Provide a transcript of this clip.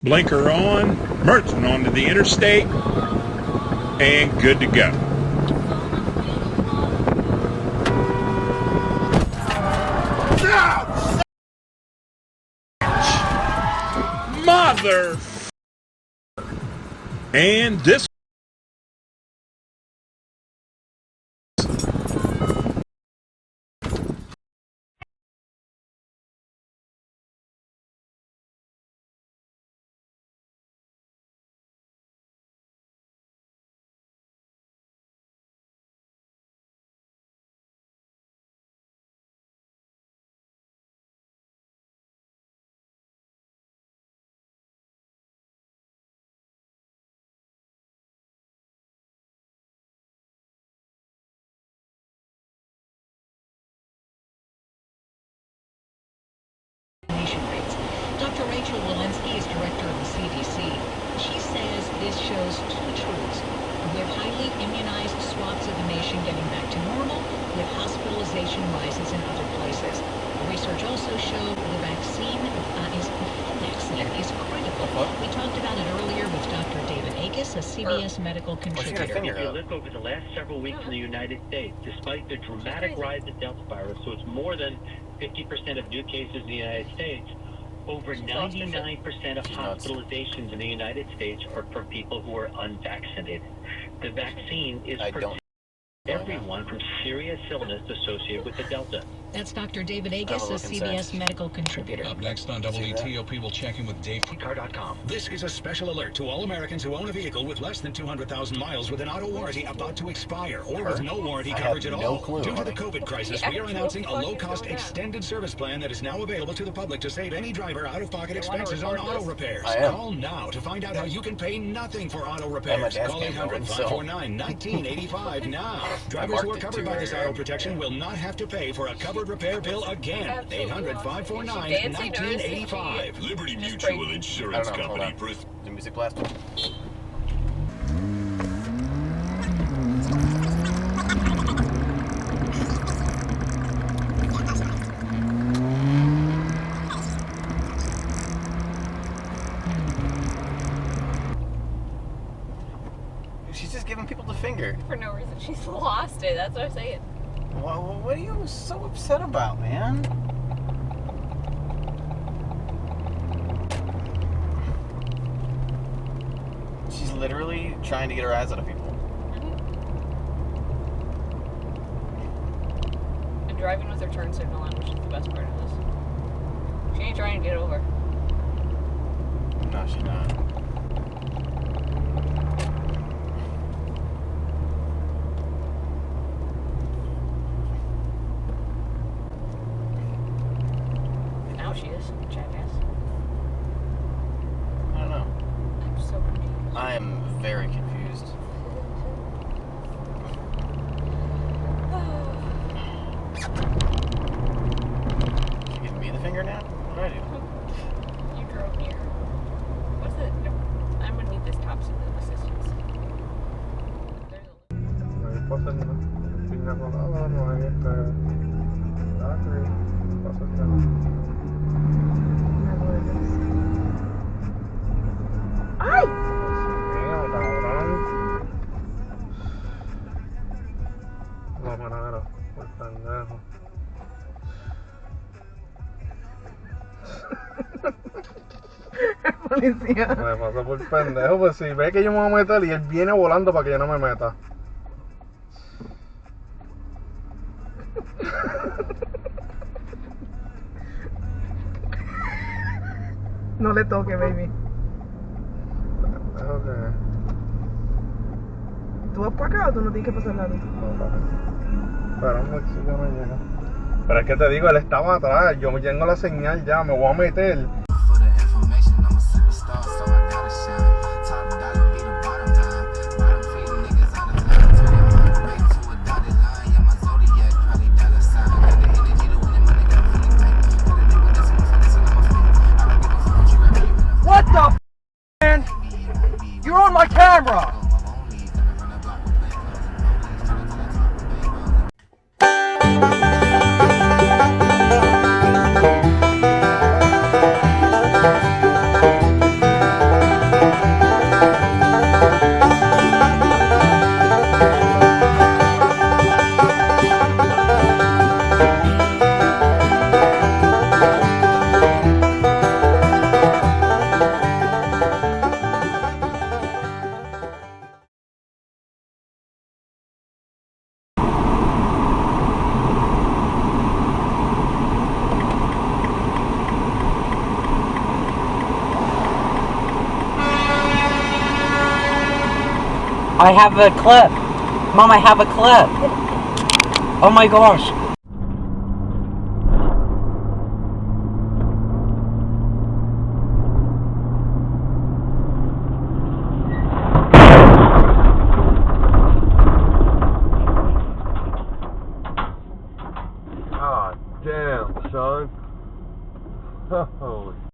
Blinker on, merging onto the interstate, and good to go. Mother! And this Dr. Rachel Walensky is director of the CDC. She says this shows two truths. With highly immunized swaths of the nation getting back to normal, with hospitalization rises in other places. The research also showed the vaccine is critical. We talked about it earlier with Dr. David Agus, a CBS medical contributor. If you look over the last several weeks in the United States, despite the dramatic rise of Delta virus, so it's more than 50% of new cases in the United States, over 99% of hospitalizations in the United States are for people who are unvaccinated. The vaccine is protecting everyone from serious illness associated with the Delta. That's Dr. David Agus, a CBS medical contributor. Up next on WTOP, we'll check in with Car.com. This is a special alert to all Americans who own a vehicle with less than 200,000 miles with an auto warranty about to expire or with no warranty coverage at all. Due to the COVID crisis, we are announcing a low-cost extended service plan that is now available to the public to save any driver out-of-pocket expenses on auto repairs. Call now to find out how you can pay nothing for auto repairs. Call 800-549-1985 now. Drivers who are covered by this auto protection will not have to pay for a covered repair bill again. 800-549-1985. Liberty Mutual Insurance Company. The music blast. She's just giving people the finger. For no reason. She's lost it. That's what I'm saying. Well, what are you so upset about, man? She's literally trying to get her eyes out of people. And driving with her turn signal on, which is the best part of this. She ain't trying to get over. No, she's not. Now she is. Jackass. I don't know. I'm so confused. I am very confused. She giving me the finger now? What do I do? You drove near. What's it? No, I'm gonna need this top assistance. There's ¡Ay! La manera, por pendejo. El policía. Me pasa por pendejo, pues si ve que yo me voy a meter y él viene volando para que yo no me meta. No le toque, baby. Okay. ¿Tú vas por acá o tú no tienes que pasar nada? No, para. Esperando que ya no llega. Pero es que te digo, él estaba atrás. Yo me tengo la señal ya, me voy a meter. What the f, man? You're on my camera! I have a clip. Mom, I have a clip. Oh my gosh. God damn, son. Holy